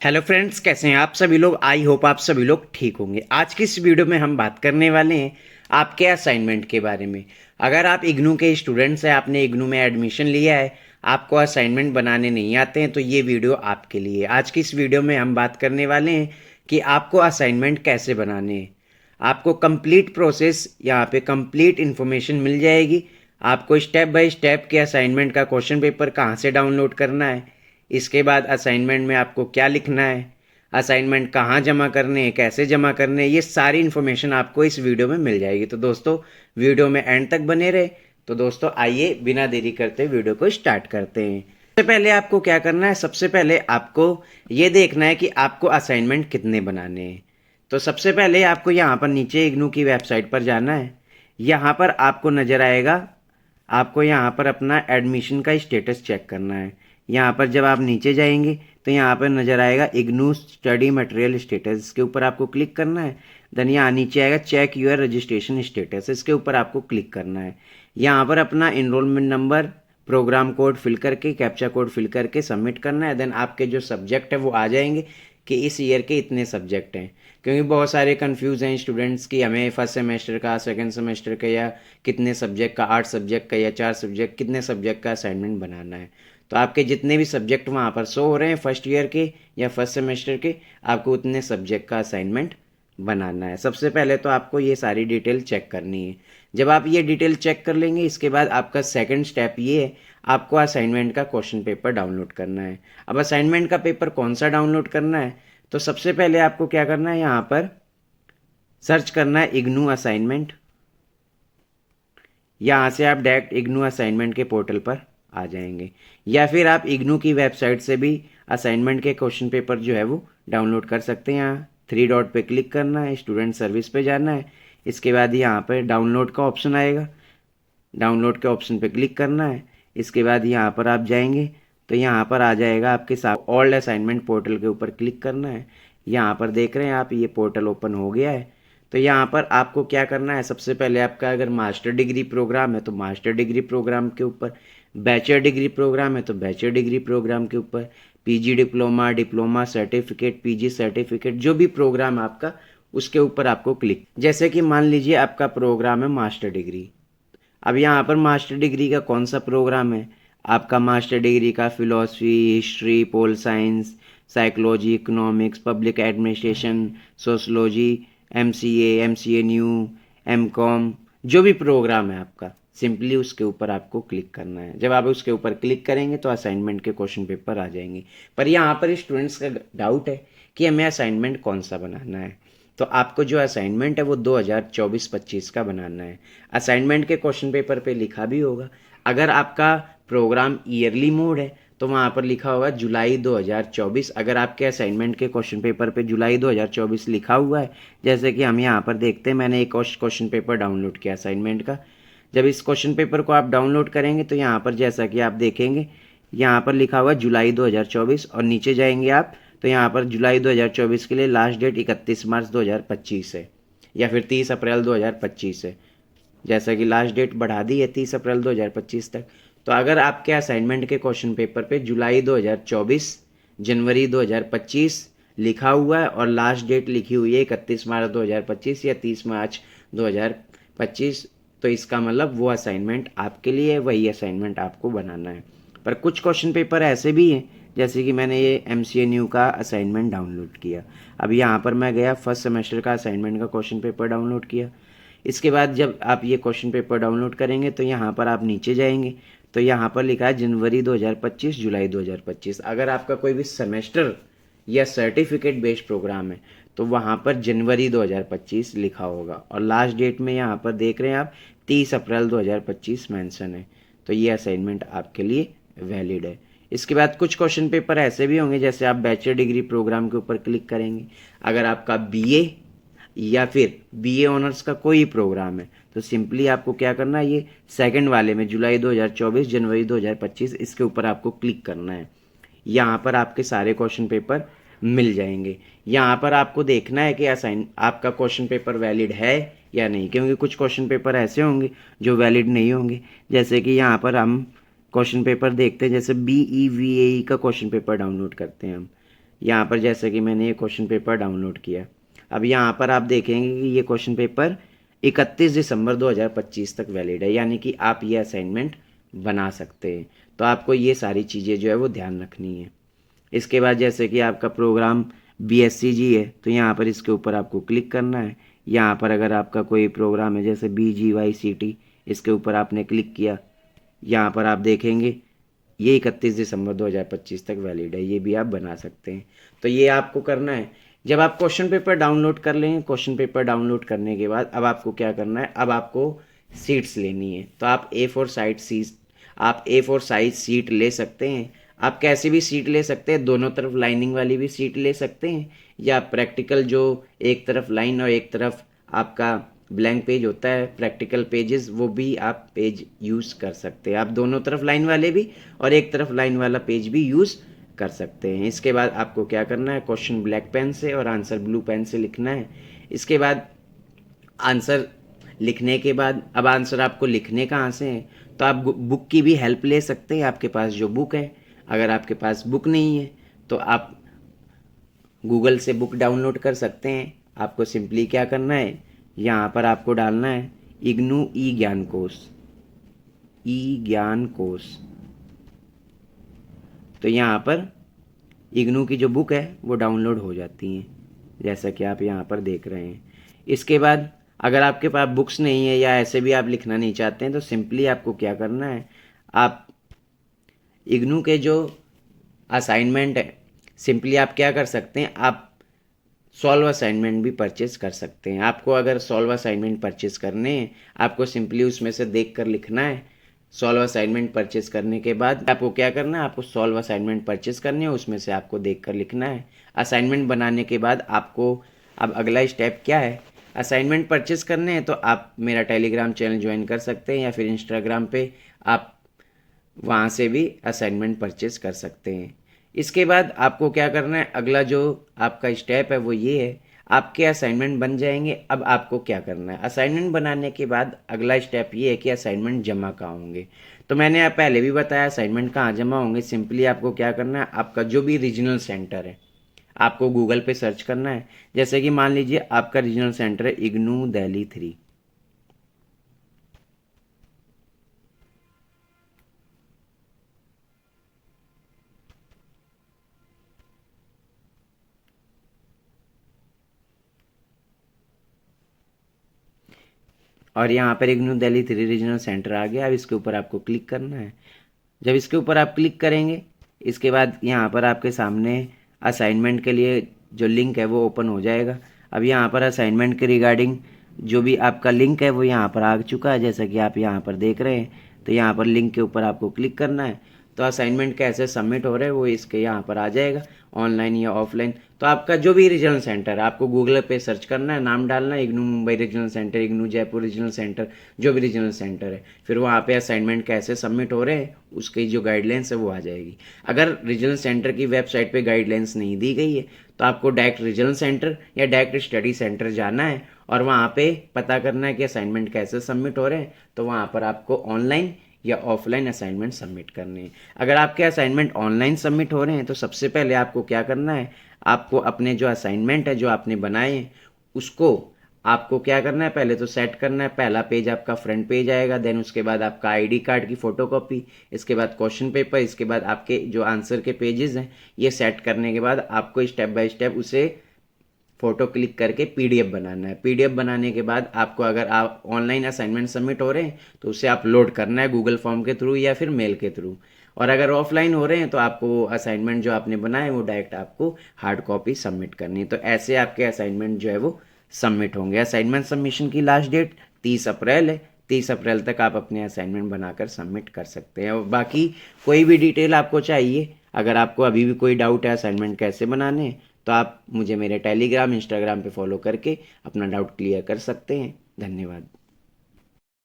Hello friends, कैसे हैं आप सभी लोग। आई होप आप सभी लोग ठीक होंगे। आज की इस वीडियो में हम बात करने वाले हैं आपके असाइनमेंट के बारे में। अगर आप इग्नू के स्टूडेंट्स हैं, आपने इग्नू में एडमिशन लिया है, आपको असाइनमेंट बनाने नहीं आते हैं, तो ये वीडियो आपके लिए है। आज की इस वीडियो में हम बात करने वाले हैं कि आपको असाइनमेंट कैसे बनाने हैं। आपको कंप्लीट प्रोसेस यहाँ पे कंप्लीट इन्फॉर्मेशन मिल जाएगी। आपको स्टेप बाय स्टेप के असाइनमेंट का क्वेश्चन पेपर कहाँ से डाउनलोड करना है, इसके बाद असाइनमेंट में आपको क्या लिखना है, असाइनमेंट कहाँ जमा करने हैं, कैसे जमा करने हैं, ये सारी इन्फॉर्मेशन आपको इस वीडियो में मिल जाएगी। तो दोस्तों, वीडियो में एंड तक बने रहे। तो दोस्तों आइए बिना देरी करते वीडियो को स्टार्ट करते हैं। सबसे पहले आपको क्या करना है, सबसे पहले आपको ये देखना है कि आपको असाइनमेंट कितने बनाने हैं। तो सबसे पहले आपको यहाँ पर नीचे इग्नू की वेबसाइट पर जाना है। यहाँ पर आपको नज़र आएगा, आपको यहाँ पर अपना एडमिशन का स्टेटस चेक करना है। यहाँ पर जब आप नीचे जाएंगे तो यहाँ पर नज़र आएगा इग्नू स्टडी मटेरियल स्टेटस, इसके ऊपर आपको क्लिक करना है। देन यहाँ नीचे आएगा चेक यूर रजिस्ट्रेशन स्टेटस, इसके ऊपर आपको क्लिक करना है। यहाँ पर अपना enrolment number, programme code fill करके, कैप्चा कोड फिल करके सबमिट करना है। देन आपके जो सब्जेक्ट है वो आ जाएंगे कि इस ईयर के इतने सब्जेक्ट हैं, क्योंकि बहुत सारे कंफ्यूज हैं स्टूडेंट्स की हमें फर्स्ट सेमेस्टर का, सेकंड सेमेस्टर का, या कितने सब्जेक्ट का, 8 सब्जेक्ट का या 4 सब्जेक्ट, कितने सब्जेक्ट का असाइनमेंट बनाना है। तो आपके जितने भी सब्जेक्ट वहाँ पर शो हो रहे हैं फर्स्ट ईयर के या फर्स्ट सेमेस्टर के, आपको उतने सब्जेक्ट का असाइनमेंट बनाना है। सबसे पहले तो आपको ये सारी डिटेल चेक करनी है। जब आप ये डिटेल चेक कर लेंगे, इसके बाद आपका सेकंड स्टेप ये है, आपको असाइनमेंट का क्वेश्चन पेपर डाउनलोड करना है। अब असाइनमेंट का पेपर कौन सा डाउनलोड करना है, तो सबसे पहले आपको क्या करना है, यहाँ पर सर्च करना है इग्नू असाइनमेंट। यहाँ से आप डायरेक्ट इग्नू असाइनमेंट के पोर्टल पर आ जाएंगे, या फिर आप इग्नू की वेबसाइट से भी असाइनमेंट के क्वेश्चन पेपर जो है वो डाउनलोड कर सकते हैं। यहाँ 3 डॉट पे क्लिक करना है, स्टूडेंट सर्विस पे जाना है। इसके बाद यहाँ पर डाउनलोड का ऑप्शन आएगा, डाउनलोड के ऑप्शन पे क्लिक करना है। इसके बाद यहाँ पर आप जाएंगे तो यहाँ पर आ जाएगा आपके साथ ओल्ड असाइनमेंट पोर्टल के ऊपर क्लिक करना है। यहाँ पर देख रहे हैं आप, ये पोर्टल ओपन हो गया है। तो यहाँ पर आपको क्या करना है, सबसे पहले आपका अगर मास्टर डिग्री प्रोग्राम है तो मास्टर डिग्री प्रोग्राम के ऊपर, बैचलर डिग्री प्रोग्राम है तो बैचलर डिग्री प्रोग्राम के ऊपर, PG diploma, diploma certificate, PG certificate, जो भी प्रोग्राम है आपका उसके ऊपर आपको क्लिक। जैसे कि मान लीजिए आपका प्रोग्राम है मास्टर डिग्री। अब यहाँ पर मास्टर डिग्री का कौन सा प्रोग्राम है, आपका मास्टर डिग्री का philosophy, history, pol science, psychology, economics, public administration, sociology, MCA, MCA new, MCom, जो भी प्रोग्राम है आपका, सिंपली उसके ऊपर आपको क्लिक करना है। जब आप उसके ऊपर क्लिक करेंगे तो असाइनमेंट के क्वेश्चन पेपर आ जाएंगे। पर यहाँ पर स्टूडेंट्स का डाउट है कि हमें असाइनमेंट कौन सा बनाना है। तो आपको जो असाइनमेंट है वो 2024-25 का बनाना है। असाइनमेंट के क्वेश्चन पेपर पे लिखा भी होगा, अगर आपका प्रोग्राम ईयरली मोड है तो वहाँ पर लिखा होगा जुलाई 2024। अगर आपके असाइनमेंट के क्वेश्चन पेपर पे जुलाई 2024 लिखा हुआ है, जैसे कि हम यहाँ पर देखते हैं, मैंने एक क्वेश्चन पेपर डाउनलोड किया असाइनमेंट का। जब इस क्वेश्चन पेपर को आप डाउनलोड करेंगे तो यहाँ पर जैसा कि आप देखेंगे, यहाँ पर लिखा हुआ जुलाई 2024, और नीचे जाएंगे आप तो यहाँ पर जुलाई 2024 के लिए लास्ट डेट 31 मार्च 2025 है, या फिर 30 अप्रैल 2025 है। जैसा कि लास्ट डेट बढ़ा दी है 30 अप्रैल 2025 तक। तो अगर आपके असाइनमेंट के क्वेश्चन पेपर पे जुलाई 2024, जनवरी 2025 लिखा हुआ है और लास्ट डेट लिखी हुई है 31 मार्च 2025 या 30 मार्च 2025, तो इसका मतलब वो असाइनमेंट आपके लिए है, वही असाइनमेंट आपको बनाना है। पर कुछ क्वेश्चन पेपर ऐसे भी हैं, जैसे कि मैंने ये एमसीए न्यू का असाइनमेंट डाउनलोड किया। अब यहाँ पर मैं गया, फर्स्ट सेमेस्टर का असाइनमेंट का क्वेश्चन पेपर डाउनलोड किया। इसके बाद जब आप ये क्वेश्चन पेपर डाउनलोड करेंगे तो यहाँ पर आप नीचे जाएंगे तो यहाँ पर लिखा है जनवरी 2025, जुलाई 2025। अगर आपका कोई भी सेमेस्टर या सर्टिफिकेट बेस्ड प्रोग्राम है तो वहाँ पर जनवरी 2025 लिखा होगा, और लास्ट डेट में यहाँ पर देख रहे हैं आप 30 अप्रैल 2025 मेंशन है। तो ये असाइनमेंट आपके लिए वैलिड है। इसके बाद कुछ क्वेश्चन पेपर ऐसे भी होंगे, जैसे आप बैचलर डिग्री प्रोग्राम के ऊपर क्लिक करेंगे, अगर आपका बीए या फिर बीए ऑनर्स का कोई प्रोग्राम है तो सिंपली आपको क्या करना है, ये सेकंड वाले में जुलाई 2024, जनवरी 2025, इसके ऊपर आपको क्लिक करना है। यहाँ पर आपके सारे क्वेश्चन पेपर मिल जाएंगे। यहाँ पर आपको देखना है कि आपका क्वेश्चन पेपर वैलिड है या नहीं, क्योंकि कुछ क्वेश्चन पेपर ऐसे होंगे जो वैलिड नहीं होंगे। जैसे कि यहाँ पर हम क्वेश्चन पेपर देखते हैं, जैसे BEVAE का क्वेश्चन पेपर डाउनलोड करते हैं हम, यहाँ पर जैसे कि मैंने ये क्वेश्चन पेपर डाउनलोड किया। अब यहाँ पर आप देखेंगे कि ये क्वेश्चन पेपर 31 दिसंबर 2025 तक वैलिड है, यानी कि आप ये असाइनमेंट बना सकते हैं। तो आपको ये सारी चीज़ें जो है वो ध्यान रखनी है। इसके बाद जैसे कि आपका प्रोग्राम BSCG है, तो यहाँ पर इसके ऊपर आपको क्लिक करना है। यहाँ पर अगर आपका कोई प्रोग्राम है जैसे BGYCT, इसके ऊपर आपने क्लिक किया, यहाँ पर आप देखेंगे ये 31 दिसंबर 2025 तक वैलिड है, ये भी आप बना सकते हैं। तो ये आपको करना है। जब आप क्वेश्चन पेपर डाउनलोड कर लेंगे, क्वेश्चन पेपर डाउनलोड करने के बाद अब आपको क्या करना है, अब आपको सीट्स लेनी है। तो आप A4 साइज सीट ले सकते हैं। आप कैसी भी सीट ले सकते हैं, दोनों तरफ लाइनिंग वाली भी सीट ले सकते हैं, या प्रैक्टिकल जो एक तरफ लाइन और एक तरफ आपका ब्लैंक पेज होता है, प्रैक्टिकल पेजेस, वो भी आप पेज यूज़ कर सकते हैं। आप दोनों तरफ लाइन वाले भी और एक तरफ लाइन वाला पेज भी यूज़ कर सकते हैं। इसके बाद आपको क्या करना है, क्वेश्चन ब्लैक पेन से और आंसर ब्लू पेन से लिखना है। इसके बाद आंसर लिखने के बाद, अब आंसर आपको लिखने कहाँ से है, तो आप बुक की भी हेल्प ले सकते हैं, आपके पास जो बुक है। अगर आपके पास बुक नहीं है तो आप गूगल से बुक डाउनलोड कर सकते हैं। आपको सिंपली क्या करना है, यहाँ पर आपको डालना है इग्नू ई ज्ञान कोश। तो यहाँ पर इग्नू की जो बुक है वो डाउनलोड हो जाती है, जैसा कि आप यहाँ पर देख रहे हैं। इसके बाद अगर आपके पास बुक्स नहीं है या ऐसे भी आप लिखना नहीं चाहते हैं, तो सिंपली आपको क्या करना है, आप इग्नू के जो असाइनमेंट है, सिंपली आप क्या कर सकते हैं, आप सॉल्व असाइनमेंट भी परचेज कर सकते हैं। आपको अगर सॉल्व असाइनमेंट परचेज करने हैं, आपको सिंपली उसमें से देख कर लिखना है। सॉल्व असाइनमेंट परचेज करने के बाद आपको क्या करना है, आपको सॉल्व असाइनमेंट परचेज करनी है, उसमें से आपको देख कर लिखना है। असाइनमेंट बनाने के बाद आपको अब अगला स्टेप क्या है, असाइनमेंट परचेज करने हैं तो आप मेरा टेलीग्राम चैनल ज्वाइन कर सकते हैं, या फिर इंस्टाग्राम पे आप वहाँ से भी असाइनमेंट परचेज कर सकते हैं। इसके बाद आपको क्या करना है, अगला जो आपका स्टेप है वो ये है, आपके असाइनमेंट बन जाएंगे। अब आपको क्या करना है, असाइनमेंट बनाने के बाद अगला स्टेप ये है कि असाइनमेंट जमा कहाँ होंगे। तो मैंने आप पहले भी बताया असाइनमेंट कहाँ जमा होंगे। सिंपली आपको क्या करना है, आपका जो भी रीजनल सेंटर है, आपको गूगल पे सर्च करना है। जैसे कि मान लीजिए आपका रीजनल सेंटर है इग्नू दिल्ली 3, और यहाँ पर इग्नू दिल्ली 3 रीजनल सेंटर आ गया। अब इसके ऊपर आपको क्लिक करना है। जब इसके ऊपर आप क्लिक करेंगे, इसके बाद यहाँ पर आपके सामने असाइनमेंट के लिए जो लिंक है वो ओपन हो जाएगा। अब यहाँ पर असाइनमेंट के रिगार्डिंग जो भी आपका लिंक है वो यहाँ पर आ चुका है, जैसा कि आप यहाँ पर देख रहे हैं। तो यहाँ पर लिंक के ऊपर आपको क्लिक करना है। तो असाइनमेंट कैसे सबमिट हो रहे हैं वो इसके यहाँ पर आ जाएगा, ऑनलाइन या ऑफलाइन। तो आपका जो भी रीजनल सेंटर है, आपको गूगल पे सर्च करना है, नाम डालना है IGNOU Mumbai regional centre, IGNOU Jaipur regional centre, जो भी रीजनल सेंटर है। फिर वहाँ पे असाइनमेंट कैसे सबमिट हो रहे हैं उसकी जो गाइडलाइंस है वो आ जाएगी। अगर रीजनल सेंटर की वेबसाइट पे गाइडलाइंस नहीं दी गई है तो आपको डायरेक्ट रीजनल सेंटर या डायरेक्ट स्टडी सेंटर जाना है और वहाँ पे पता करना है कि असाइनमेंट कैसे सबमिट हो रहे हैं। तो वहाँ पर आपको ऑनलाइन या ऑफलाइन असाइनमेंट सबमिट करने हैं। अगर आपके असाइनमेंट ऑनलाइन सबमिट हो रहे हैं तो सबसे पहले आपको क्या करना है, आपको अपने जो असाइनमेंट है जो आपने बनाए हैं उसको आपको क्या करना है, पहले तो सेट करना है। पहला पेज आपका फ्रंट पेज आएगा, देन उसके बाद आपका आईडी कार्ड की फ़ोटोकॉपी, इसके बाद क्वेश्चन पेपर, इसके बाद आपके जो आंसर के पेजेस हैं। ये सेट करने के बाद आपको स्टेप बाय स्टेप उसे फ़ोटो क्लिक करके पीडीएफ बनाना है। पीडीएफ बनाने के बाद आपको, अगर आप ऑनलाइन असाइनमेंट सबमिट हो रहे हैं तो उसे अपलोड करना है गूगल फॉर्म के थ्रू या फिर मेल के थ्रू। और अगर ऑफलाइन हो रहे हैं तो आपको असाइनमेंट जो आपने बनाए वो डायरेक्ट आपको हार्ड कॉपी सबमिट करनी है। तो ऐसे आपके असाइनमेंट जो है वो सबमिट होंगे। असाइनमेंट सबमिशन की लास्ट डेट 30 अप्रैल है। 30 अप्रैल तक आप अपने असाइनमेंट बनाकर सबमिट कर सकते हैं। और बाकी कोई भी डिटेल आपको चाहिए, अगर आपको अभी भी कोई डाउट है असाइनमेंट कैसे बनाने हैं, तो आप मुझे मेरे टेलीग्राम इंस्टाग्राम पे फॉलो करके अपना डाउट क्लियर कर सकते हैं। धन्यवाद।